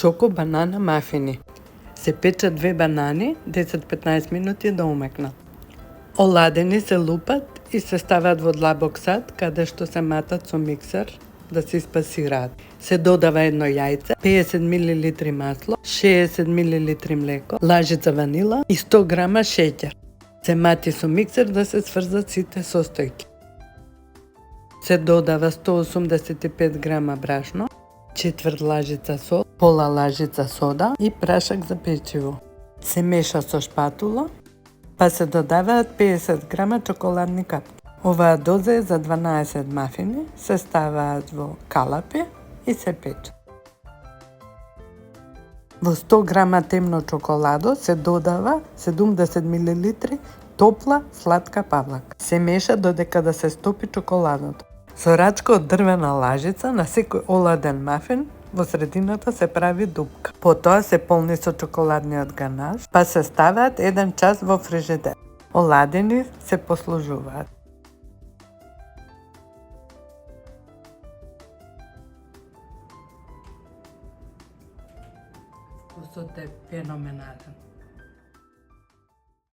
Чоко банана мафини. Се печат 2 банани, 10-15 минути да умекнат. Оладени се лупат и се стават во длабок сад, каде што се матат со миксер да се испасираат. Се додава едно јајце, 50 мл масло, 60 мл млеко, лажица ванила и 100 грама шеќер. Се мати со миксер да се сврзат сите состојки. Се додава 185 грама брашно, четврт лажица сол, пола лажица сода и прашак за печиво. Се меша со шпатула, па се додаваат 50 грама чоколадни капки. Оваа доза е за 12 мафини, се ставаат во калапи и се печат. Во 100 грама темно чоколадо се додава 70 мл топла сладка павлака. Се меша додека да се стопи чоколадото. Со рачка од дрвена лажица на секој оладен мафин во средината се прави дупка. Потоа се полни со чоколадниот ганаш, па се ставаат 1 час во фрижидер. Оладени се послужуваат. Вкусот е феноменален.